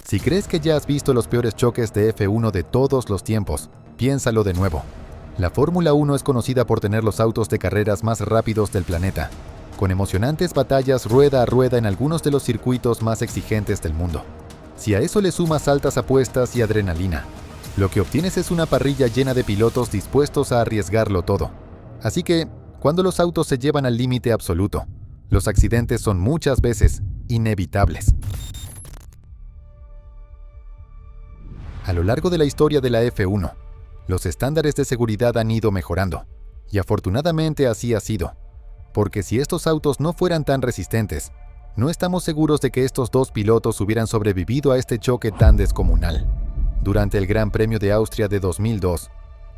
Si crees que ya has visto los peores choques de F1 de todos los tiempos, piénsalo de nuevo. La Fórmula 1 es conocida por tener los autos de carreras más rápidos del planeta, con emocionantes batallas rueda a rueda en algunos de los circuitos más exigentes del mundo. Si a eso le sumas altas apuestas y adrenalina, lo que obtienes es una parrilla llena de pilotos dispuestos a arriesgarlo todo. Así que, cuando los autos se llevan al límite absoluto, los accidentes son muchas veces inevitables. A lo largo de la historia de la F1, los estándares de seguridad han ido mejorando, y afortunadamente así ha sido, porque si estos autos no fueran tan resistentes, no estamos seguros de que estos dos pilotos hubieran sobrevivido a este choque tan descomunal. Durante el Gran Premio de Austria de 2002,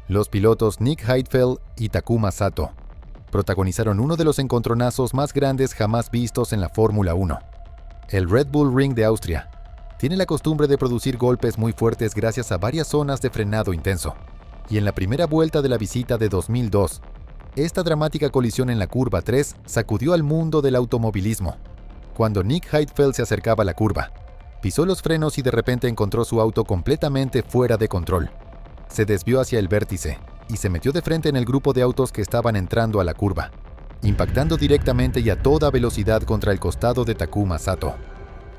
los pilotos Nick Heidfeld y Takuma Sato protagonizaron uno de los encontronazos más grandes jamás vistos en la Fórmula 1. El Red Bull Ring de Austria tiene la costumbre de producir golpes muy fuertes gracias a varias zonas de frenado intenso. Y en la primera vuelta de la visita de 2002, esta dramática colisión en la curva 3 sacudió al mundo del automovilismo. Cuando Nick Heidfeld se acercaba a la curva, pisó los frenos y de repente encontró su auto completamente fuera de control. Se desvió hacia el vértice y se metió de frente en el grupo de autos que estaban entrando a la curva, impactando directamente y a toda velocidad contra el costado de Takuma Sato.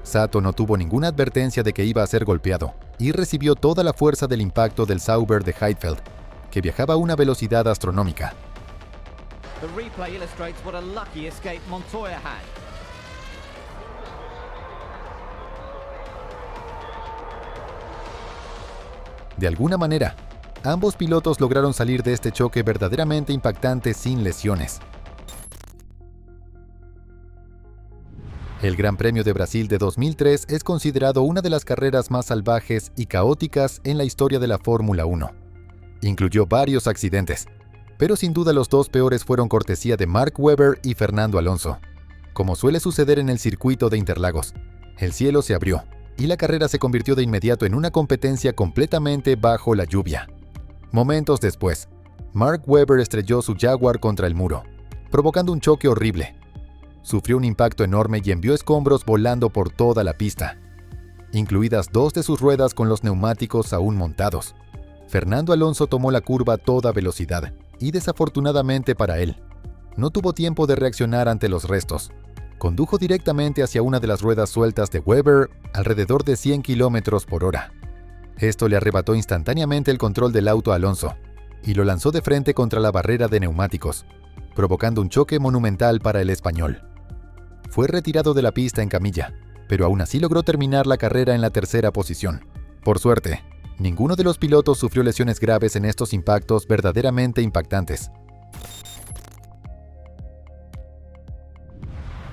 Sato no tuvo ninguna advertencia de que iba a ser golpeado y recibió toda la fuerza del impacto del Sauber de Heidfeld, que viajaba a una velocidad astronómica. The replay illustrates what a lucky escape Montoya had. De alguna manera, ambos pilotos lograron salir de este choque verdaderamente impactante sin lesiones. El Gran Premio de Brasil de 2003 es considerado una de las carreras más salvajes y caóticas en la historia de la Fórmula 1. Incluyó varios accidentes, pero sin duda los dos peores fueron cortesía de Mark Webber y Fernando Alonso. Como suele suceder en el circuito de Interlagos, el cielo se abrió y la carrera se convirtió de inmediato en una competencia completamente bajo la lluvia. Momentos después, Mark Webber estrelló su Jaguar contra el muro, provocando un choque horrible. Sufrió un impacto enorme y envió escombros volando por toda la pista, incluidas dos de sus ruedas con los neumáticos aún montados. Fernando Alonso tomó la curva a toda velocidad, y desafortunadamente para él, no tuvo tiempo de reaccionar ante los restos. Condujo directamente hacia una de las ruedas sueltas de Webber alrededor de 100 km por hora. Esto le arrebató instantáneamente el control del auto a Alonso, y lo lanzó de frente contra la barrera de neumáticos, provocando un choque monumental para el español. Fue retirado de la pista en camilla, pero aún así logró terminar la carrera en la tercera posición. Por suerte, ninguno de los pilotos sufrió lesiones graves en estos impactos verdaderamente impactantes.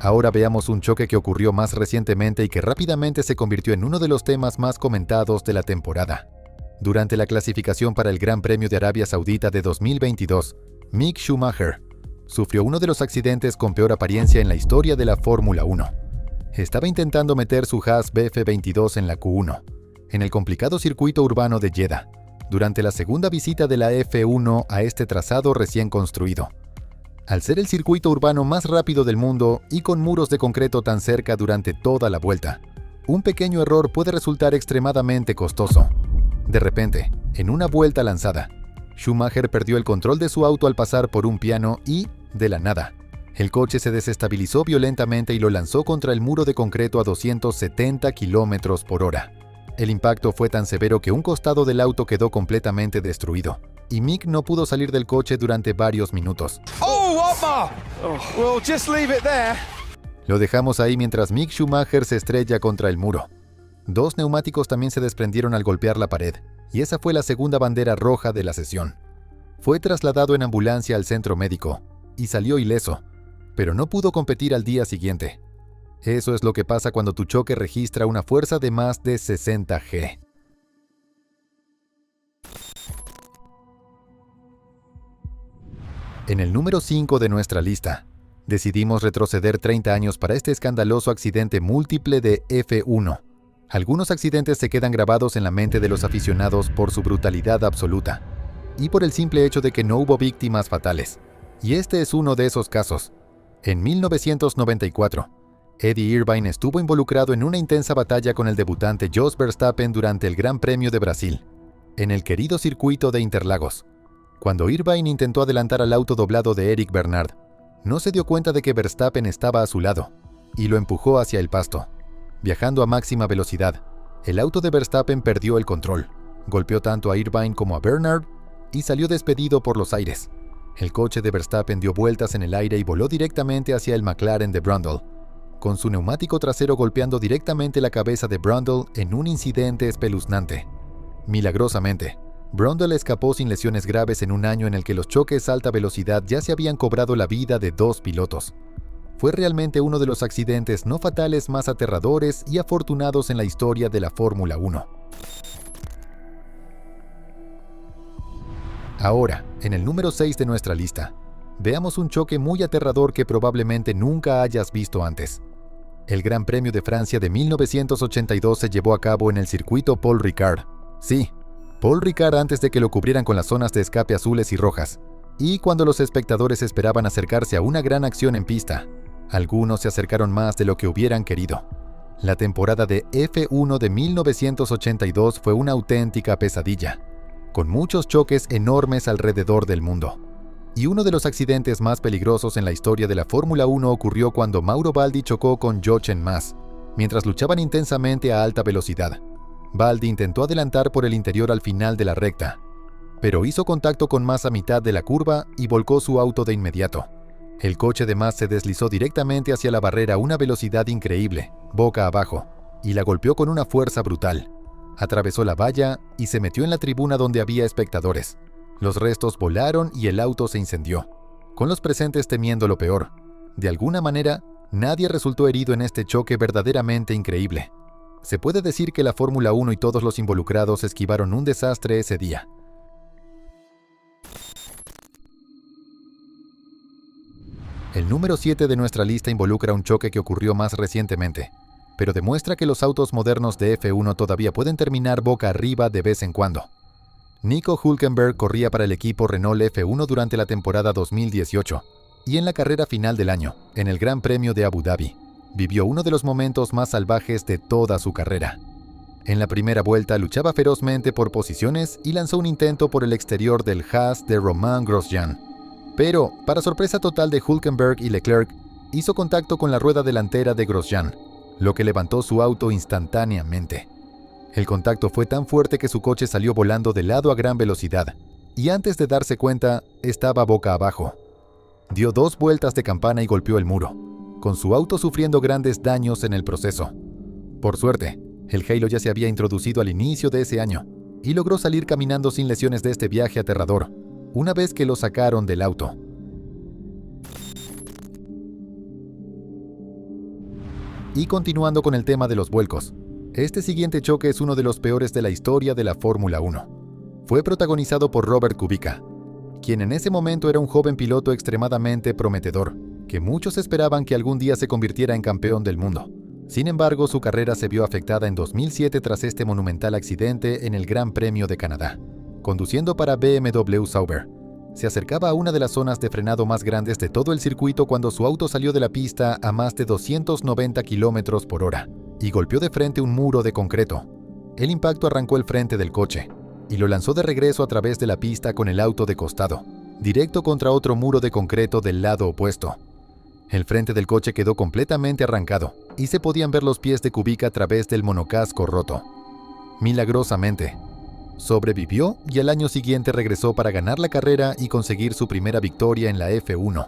Ahora veamos un choque que ocurrió más recientemente y que rápidamente se convirtió en uno de los temas más comentados de la temporada. Durante la clasificación para el Gran Premio de Arabia Saudita de 2022, Mick Schumacher sufrió uno de los accidentes con peor apariencia en la historia de la Fórmula 1. Estaba intentando meter su Haas BF22 en la Q1, en el complicado circuito urbano de Jeddah, durante la segunda visita de la F1 a este trazado recién construido. Al ser el circuito urbano más rápido del mundo y con muros de concreto tan cerca durante toda la vuelta, un pequeño error puede resultar extremadamente costoso. De repente, en una vuelta lanzada, Schumacher perdió el control de su auto al pasar por un piano y, de la nada, el coche se desestabilizó violentamente y lo lanzó contra el muro de concreto a 270 km por hora. El impacto fue tan severo que un costado del auto quedó completamente destruido, y Mick no pudo salir del coche durante varios minutos. Well, just leave it there. Lo dejamos ahí mientras Mick Schumacher se estrella contra el muro. Dos neumáticos también se desprendieron al golpear la pared, y esa fue la segunda bandera roja de la sesión. Fue trasladado en ambulancia al centro médico, y salió ileso, pero no pudo competir al día siguiente. Eso es lo que pasa cuando tu choque registra una fuerza de más de 60 G. En el número 5 de nuestra lista, decidimos retroceder 30 años para este escandaloso accidente múltiple de F1. Algunos accidentes se quedan grabados en la mente de los aficionados por su brutalidad absoluta y por el simple hecho de que no hubo víctimas fatales. Y este es uno de esos casos. En 1994, Eddie Irvine estuvo involucrado en una intensa batalla con el debutante Jos Verstappen durante el Gran Premio de Brasil, en el querido circuito de Interlagos. Cuando Irvine intentó adelantar al auto doblado de Eric Bernard, no se dio cuenta de que Verstappen estaba a su lado, y lo empujó hacia el pasto. Viajando a máxima velocidad, el auto de Verstappen perdió el control, golpeó tanto a Irvine como a Bernard y salió despedido por los aires. El coche de Verstappen dio vueltas en el aire y voló directamente hacia el McLaren de Brundle, con su neumático trasero golpeando directamente la cabeza de Brundle en un incidente espeluznante. Milagrosamente, Brundle escapó sin lesiones graves en un año en el que los choques a alta velocidad ya se habían cobrado la vida de 2 pilotos. Fue realmente uno de los accidentes no fatales más aterradores y afortunados en la historia de la Fórmula 1. Ahora, en el número 6 de nuestra lista, veamos un choque muy aterrador que probablemente nunca hayas visto antes. El Gran Premio de Francia de 1982 se llevó a cabo en el circuito Paul Ricard. Sí, Paul Ricard antes de que lo cubrieran con las zonas de escape azules y rojas, y cuando los espectadores esperaban acercarse a una gran acción en pista. Algunos se acercaron más de lo que hubieran querido. La temporada de F1 de 1982 fue una auténtica pesadilla, con muchos choques enormes alrededor del mundo. Y uno de los accidentes más peligrosos en la historia de la Fórmula 1 ocurrió cuando Mauro Baldi chocó con Jochen Mass, mientras luchaban intensamente a alta velocidad. Baldi intentó adelantar por el interior al final de la recta, pero hizo contacto con Mass a mitad de la curva y volcó su auto de inmediato. El coche de Mass se deslizó directamente hacia la barrera a una velocidad increíble, boca abajo, y la golpeó con una fuerza brutal. Atravesó la valla y se metió en la tribuna donde había espectadores. Los restos volaron y el auto se incendió, con los presentes temiendo lo peor. De alguna manera, nadie resultó herido en este choque verdaderamente increíble. Se puede decir que la Fórmula 1 y todos los involucrados esquivaron un desastre ese día. El número 7 de nuestra lista involucra un choque que ocurrió más recientemente, pero demuestra que los autos modernos de F1 todavía pueden terminar boca arriba de vez en cuando. Nico Hülkenberg corría para el equipo Renault F1 durante la temporada 2018, y en la carrera final del año, en el Gran Premio de Abu Dhabi, vivió uno de los momentos más salvajes de toda su carrera. En la primera vuelta luchaba ferozmente por posiciones y lanzó un intento por el exterior del Haas de Romain Grosjean. Pero, para sorpresa total de Hülkenberg y Leclerc, hizo contacto con la rueda delantera de Grosjean, lo que levantó su auto instantáneamente. El contacto fue tan fuerte que su coche salió volando de lado a gran velocidad, y antes de darse cuenta, estaba boca abajo. Dio 2 vueltas de campana y golpeó el muro, con su auto sufriendo grandes daños en el proceso. Por suerte, el Halo ya se había introducido al inicio de ese año, y logró salir caminando sin lesiones de este viaje aterrador, una vez que lo sacaron del auto. Y continuando con el tema de los vuelcos, este siguiente choque es uno de los peores de la historia de la Fórmula 1. Fue protagonizado por Robert Kubica, quien en ese momento era un joven piloto extremadamente prometedor, que muchos esperaban que algún día se convirtiera en campeón del mundo. Sin embargo, su carrera se vio afectada en 2007 tras este monumental accidente en el Gran Premio de Canadá. Conduciendo para BMW Sauber, se acercaba a una de las zonas de frenado más grandes de todo el circuito cuando su auto salió de la pista a más de 290 km por hora y golpeó de frente un muro de concreto. El impacto arrancó el frente del coche y lo lanzó de regreso a través de la pista con el auto de costado, directo contra otro muro de concreto del lado opuesto. El frente del coche quedó completamente arrancado y se podían ver los pies de Kubica a través del monocasco roto. Milagrosamente, sobrevivió y al año siguiente regresó para ganar la carrera y conseguir su primera victoria en la F1.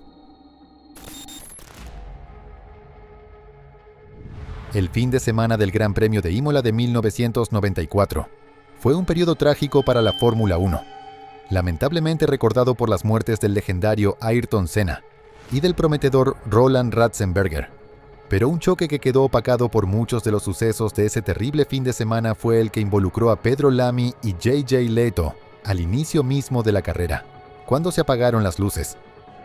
El fin de semana del Gran Premio de Imola de 1994 fue un periodo trágico para la Fórmula 1, lamentablemente recordado por las muertes del legendario Ayrton Senna y del prometedor Roland Ratzenberger. Pero un choque que quedó opacado por muchos de los sucesos de ese terrible fin de semana fue el que involucró a Pedro Lamy y J.J. Leto al inicio mismo de la carrera, cuando se apagaron las luces.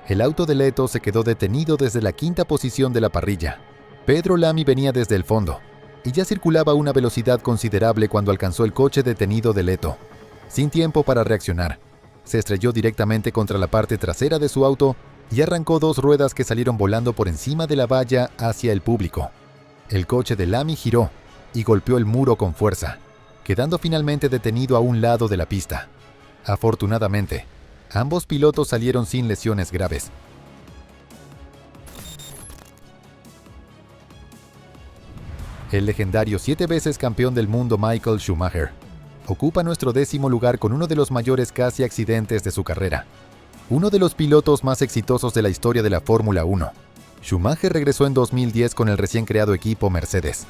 El auto de Leto se quedó detenido desde la 5ª posición de la parrilla. Pedro Lamy venía desde el fondo y ya circulaba a una velocidad considerable cuando alcanzó el coche detenido de Leto. Sin tiempo para reaccionar, se estrelló directamente contra la parte trasera de su auto y arrancó 2 ruedas que salieron volando por encima de la valla hacia el público. El coche de Lamy giró y golpeó el muro con fuerza, quedando finalmente detenido a un lado de la pista. Afortunadamente, ambos pilotos salieron sin lesiones graves. El legendario 7 veces campeón del mundo Michael Schumacher ocupa nuestro 10º lugar con uno de los mayores casi accidentes de su carrera. Uno de los pilotos más exitosos de la historia de la Fórmula 1. Schumacher regresó en 2010 con el recién creado equipo Mercedes,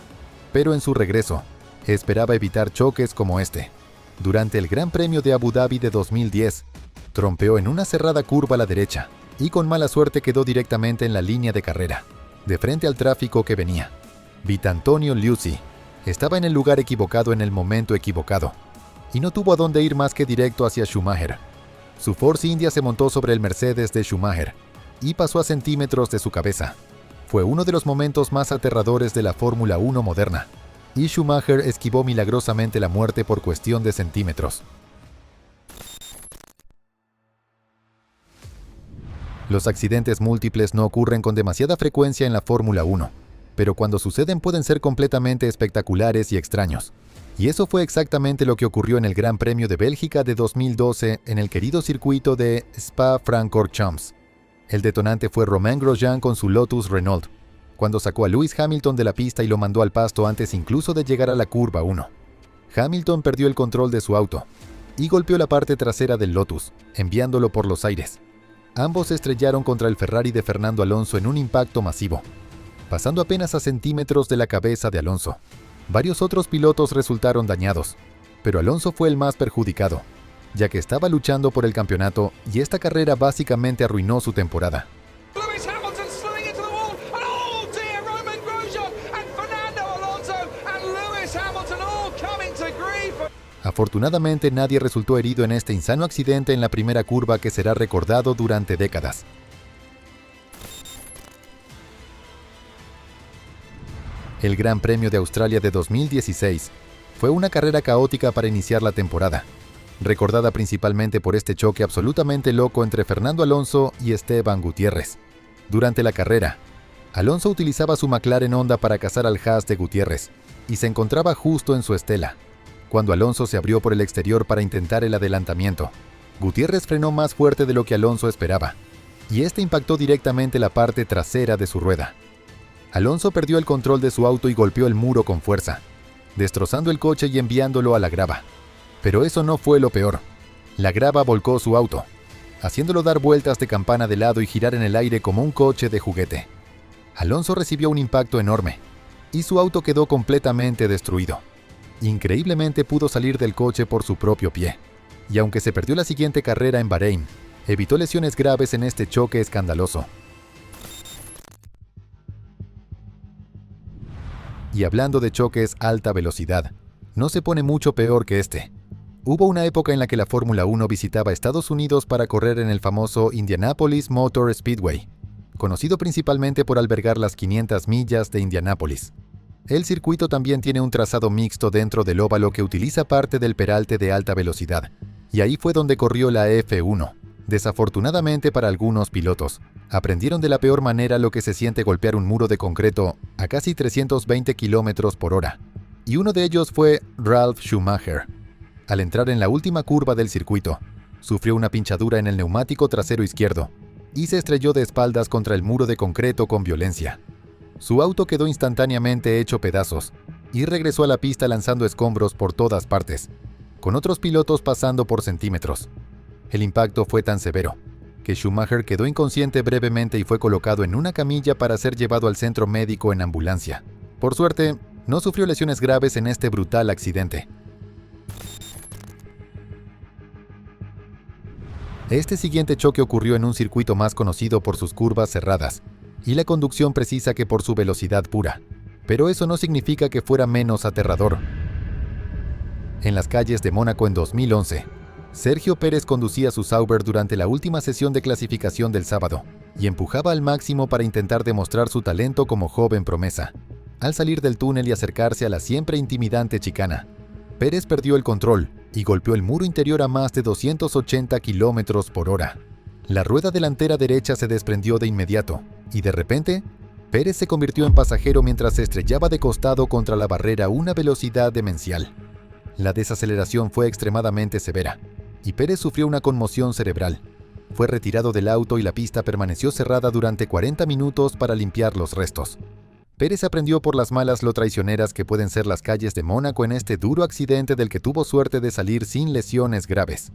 pero en su regreso, esperaba evitar choques como este. Durante el Gran Premio de Abu Dhabi de 2010, trompeó en una cerrada curva a la derecha y con mala suerte quedó directamente en la línea de carrera, de frente al tráfico que venía. Vitantonio Liuzzi estaba en el lugar equivocado en el momento equivocado y no tuvo a dónde ir más que directo hacia Schumacher. Su Force India se montó sobre el Mercedes de Schumacher y pasó a centímetros de su cabeza. Fue uno de los momentos más aterradores de la Fórmula 1 moderna, y Schumacher esquivó milagrosamente la muerte por cuestión de centímetros. Los accidentes múltiples no ocurren con demasiada frecuencia en la Fórmula 1, pero cuando suceden pueden ser completamente espectaculares y extraños. Y eso fue exactamente lo que ocurrió en el Gran Premio de Bélgica de 2012 en el querido circuito de Spa-Francorchamps. El detonante fue Romain Grosjean con su Lotus Renault, cuando sacó a Lewis Hamilton de la pista y lo mandó al pasto antes incluso de llegar a la curva 1. Hamilton perdió el control de su auto y golpeó la parte trasera del Lotus, enviándolo por los aires. Ambos se estrellaron contra el Ferrari de Fernando Alonso en un impacto masivo, pasando apenas a centímetros de la cabeza de Alonso. Varios otros pilotos resultaron dañados, pero Alonso fue el más perjudicado, ya que estaba luchando por el campeonato y esta carrera básicamente arruinó su temporada. Lewis Hamilton slung into the wall, and oh dear, Romain Grosjean and Fernando Alonso and Lewis Hamilton all coming to grief. Afortunadamente nadie resultó herido en este insano accidente en la primera curva que será recordado durante décadas. El Gran Premio de Australia de 2016 fue una carrera caótica para iniciar la temporada, recordada principalmente por este choque absolutamente loco entre Fernando Alonso y Esteban Gutiérrez. Durante la carrera, Alonso utilizaba su McLaren Honda para cazar al Haas de Gutiérrez y se encontraba justo en su estela, cuando Alonso se abrió por el exterior para intentar el adelantamiento. Gutiérrez frenó más fuerte de lo que Alonso esperaba, y este impactó directamente la parte trasera de su rueda. Alonso perdió el control de su auto y golpeó el muro con fuerza, destrozando el coche y enviándolo a la grava. Pero eso no fue lo peor. La grava volcó su auto, haciéndolo dar vueltas de campana de lado y girar en el aire como un coche de juguete. Alonso recibió un impacto enorme, y su auto quedó completamente destruido. Increíblemente pudo salir del coche por su propio pie, y aunque se perdió la siguiente carrera en Bahrein, evitó lesiones graves en este choque escandaloso. Y hablando de choques a alta velocidad, no se pone mucho peor que este. Hubo una época en la que la Fórmula 1 visitaba Estados Unidos para correr en el famoso Indianapolis Motor Speedway, conocido principalmente por albergar las 500 millas de Indianápolis. El circuito también tiene un trazado mixto dentro del óvalo que utiliza parte del peralte de alta velocidad, y ahí fue donde corrió la F1. Desafortunadamente para algunos pilotos, aprendieron de la peor manera lo que se siente golpear un muro de concreto a casi 320 km/h, y uno de ellos fue Ralf Schumacher. Al entrar en la última curva del circuito, sufrió una pinchadura en el neumático trasero izquierdo y se estrelló de espaldas contra el muro de concreto con violencia. Su auto quedó instantáneamente hecho pedazos y regresó a la pista lanzando escombros por todas partes, con otros pilotos pasando por centímetros. El impacto fue tan severo que Schumacher quedó inconsciente brevemente y fue colocado en una camilla para ser llevado al centro médico en ambulancia. Por suerte, no sufrió lesiones graves en este brutal accidente. Este siguiente choque ocurrió en un circuito más conocido por sus curvas cerradas y la conducción precisa que por su velocidad pura, pero eso no significa que fuera menos aterrador. En las calles de Mónaco en 2011, Sergio Pérez conducía su Sauber durante la última sesión de clasificación del sábado y empujaba al máximo para intentar demostrar su talento como joven promesa. Al salir del túnel y acercarse a la siempre intimidante chicana, Pérez perdió el control y golpeó el muro interior a más de 280 km/h. La rueda delantera derecha se desprendió de inmediato y de repente, Pérez se convirtió en pasajero mientras se estrellaba de costado contra la barrera a una velocidad demencial. La desaceleración fue extremadamente severa, y Pérez sufrió una conmoción cerebral. Fue retirado del auto y la pista permaneció cerrada durante 40 minutos para limpiar los restos. Pérez aprendió por las malas lo traicioneras que pueden ser las calles de Mónaco en este duro accidente del que tuvo suerte de salir sin lesiones graves.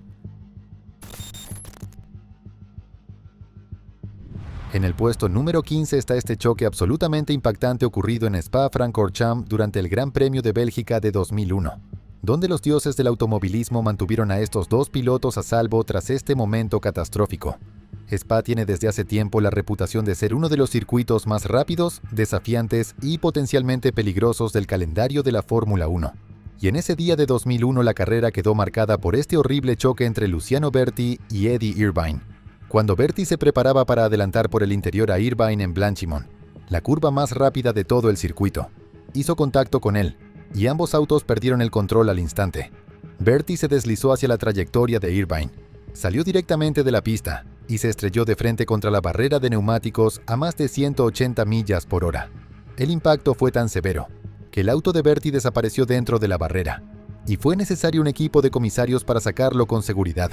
En el puesto número 15 está este choque absolutamente impactante ocurrido en Spa-Francorchamps durante el Gran Premio de Bélgica de 2001, donde los dioses del automovilismo mantuvieron a estos dos pilotos a salvo tras este momento catastrófico. Spa tiene desde hace tiempo la reputación de ser uno de los circuitos más rápidos, desafiantes y potencialmente peligrosos del calendario de la Fórmula 1. Y en ese día de 2001 la carrera quedó marcada por este horrible choque entre Luciano Berti y Eddie Irvine. Cuando Berti se preparaba para adelantar por el interior a Irvine en Blanchimont, la curva más rápida de todo el circuito, hizo contacto con él, y ambos autos perdieron el control al instante. Berti se deslizó hacia la trayectoria de Irvine, salió directamente de la pista y se estrelló de frente contra la barrera de neumáticos a más de 180 millas por hora. El impacto fue tan severo que el auto de Berti desapareció dentro de la barrera, y fue necesario un equipo de comisarios para sacarlo con seguridad.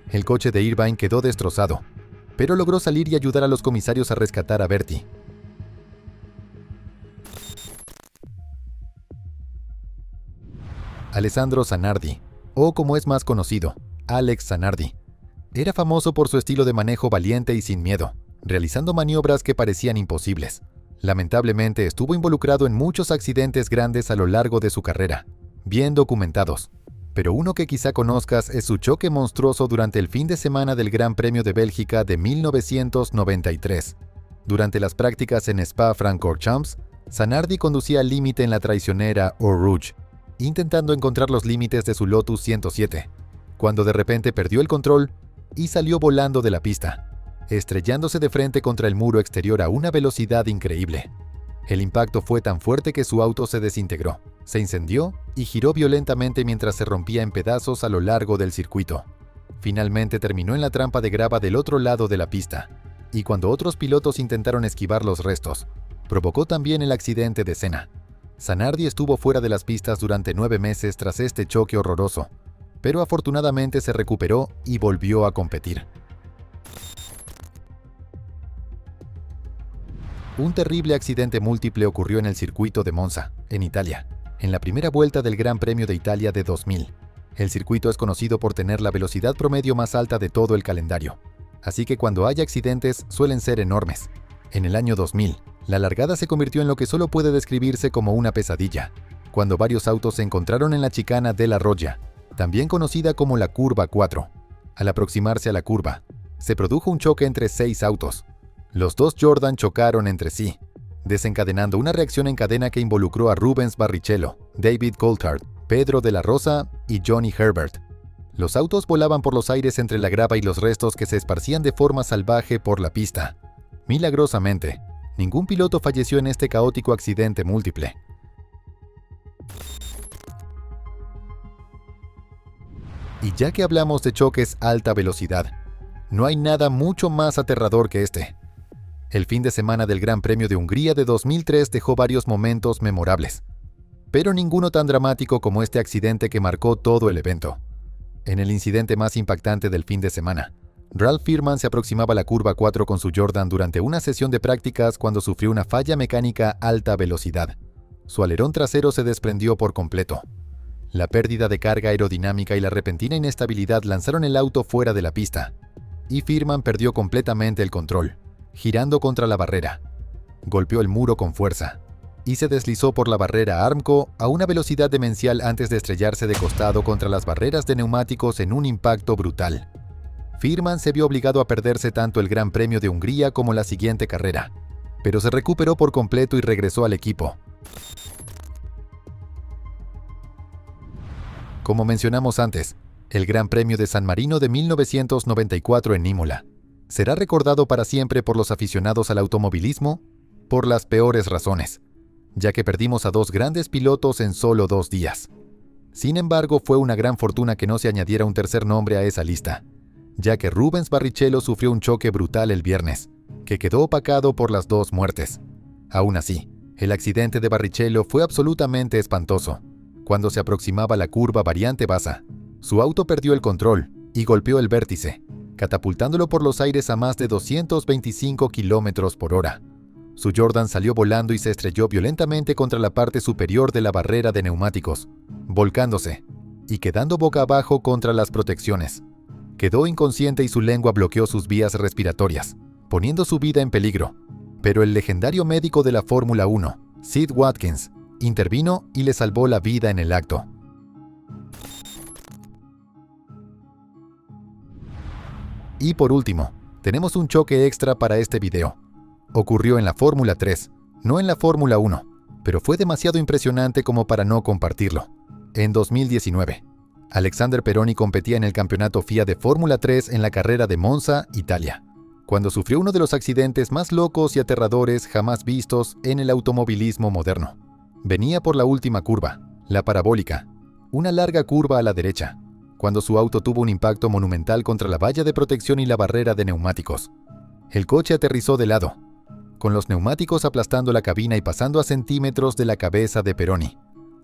El coche de Irvine quedó destrozado, pero logró salir y ayudar a los comisarios a rescatar a Berti. Alessandro Zanardi, o como es más conocido, Alex Zanardi, era famoso por su estilo de manejo valiente y sin miedo, realizando maniobras que parecían imposibles. Lamentablemente estuvo involucrado en muchos accidentes grandes a lo largo de su carrera, bien documentados. Pero uno que quizá conozcas es su choque monstruoso durante el fin de semana del Gran Premio de Bélgica de 1993. Durante las prácticas en Spa-Francorchamps, Zanardi conducía al límite en la traicionera Eau Rouge, intentando encontrar los límites de su Lotus 107, cuando de repente perdió el control y salió volando de la pista, estrellándose de frente contra el muro exterior a una velocidad increíble. El impacto fue tan fuerte que su auto se desintegró, se incendió y giró violentamente mientras se rompía en pedazos a lo largo del circuito. Finalmente terminó en la trampa de grava del otro lado de la pista, y cuando otros pilotos intentaron esquivar los restos, provocó también el accidente de Senna. Zanardi estuvo fuera de las pistas durante 9 meses tras este choque horroroso, pero afortunadamente se recuperó y volvió a competir. Un terrible accidente múltiple ocurrió en el circuito de Monza, en Italia, en la primera vuelta del Gran Premio de Italia de 2000. El circuito es conocido por tener la velocidad promedio más alta de todo el calendario, así que cuando hay accidentes suelen ser enormes. En el año 2000, la largada se convirtió en lo que solo puede describirse como una pesadilla, cuando varios autos se encontraron en la chicana della Roggia, también conocida como la Curva 4. Al aproximarse a la curva, se produjo un choque entre 6 autos. Los dos Jordan chocaron entre sí, desencadenando una reacción en cadena que involucró a Rubens Barrichello, David Coulthard, Pedro de la Rosa y Johnny Herbert. Los autos volaban por los aires entre la grava y los restos que se esparcían de forma salvaje por la pista. Milagrosamente, ningún piloto falleció en este caótico accidente múltiple. Y ya que hablamos de choques a alta velocidad, no hay nada mucho más aterrador que este. El fin de semana del Gran Premio de Hungría de 2003 dejó varios momentos memorables, pero ninguno tan dramático como este accidente que marcó todo el evento. En el incidente más impactante del fin de semana, Ralf Fährmann se aproximaba a la curva 4 con su Jordan durante una sesión de prácticas cuando sufrió una falla mecánica a alta velocidad. Su alerón trasero se desprendió por completo. La pérdida de carga aerodinámica y la repentina inestabilidad lanzaron el auto fuera de la pista, y Fährmann perdió completamente el control, girando contra la barrera. Golpeó el muro con fuerza y se deslizó por la barrera Armco a una velocidad demencial antes de estrellarse de costado contra las barreras de neumáticos en un impacto brutal. Fährmann se vio obligado a perderse tanto el Gran Premio de Hungría como la siguiente carrera, pero se recuperó por completo y regresó al equipo. Como mencionamos antes, el Gran Premio de San Marino de 1994 en Imola será recordado para siempre por los aficionados al automovilismo por las peores razones, ya que perdimos a 2 grandes pilotos en solo 2 días. Sin embargo, fue una gran fortuna que no se añadiera un tercer nombre a esa lista, ya que Rubens Barrichello sufrió un choque brutal el viernes, que quedó opacado por las 2 muertes. Aún así, el accidente de Barrichello fue absolutamente espantoso. Cuando se aproximaba la curva variante Baza, su auto perdió el control y golpeó el vértice, catapultándolo por los aires a más de 225 km por hora. Su Jordan salió volando y se estrelló violentamente contra la parte superior de la barrera de neumáticos, volcándose y quedando boca abajo contra las protecciones. Quedó inconsciente y su lengua bloqueó sus vías respiratorias, poniendo su vida en peligro. Pero el legendario médico de la Fórmula 1, Sid Watkins, intervino y le salvó la vida en el acto. Y por último, tenemos un choque extra para este video. Ocurrió en la Fórmula 3, no en la Fórmula 1, pero fue demasiado impresionante como para no compartirlo. En 2019, Alexander Peroni competía en el campeonato FIA de Fórmula 3 en la carrera de Monza, Italia, cuando sufrió uno de los accidentes más locos y aterradores jamás vistos en el automovilismo moderno. Venía por la última curva, la parabólica, una larga curva a la derecha, cuando su auto tuvo un impacto monumental contra la valla de protección y la barrera de neumáticos. El coche aterrizó de lado, con los neumáticos aplastando la cabina y pasando a centímetros de la cabeza de Peroni.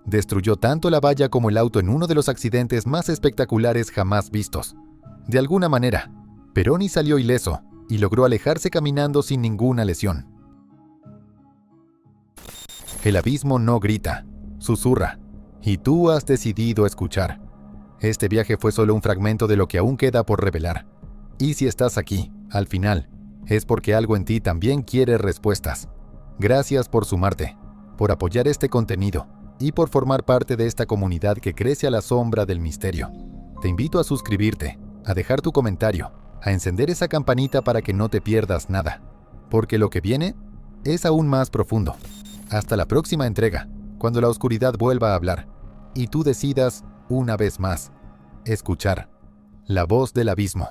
Destruyó tanto la valla como el auto en uno de los accidentes más espectaculares jamás vistos. De alguna manera, Peroni salió ileso y logró alejarse caminando sin ninguna lesión. El abismo no grita, susurra, y tú has decidido escuchar. Este viaje fue solo un fragmento de lo que aún queda por revelar. Y si estás aquí, al final, es porque algo en ti también quiere respuestas. Gracias por sumarte, por apoyar este contenido y por formar parte de esta comunidad que crece a la sombra del misterio. Te invito a suscribirte, a dejar tu comentario, a encender esa campanita para que no te pierdas nada, porque lo que viene es aún más profundo. Hasta la próxima entrega, cuando la oscuridad vuelva a hablar y tú decidas, una vez más, escuchar la voz del abismo.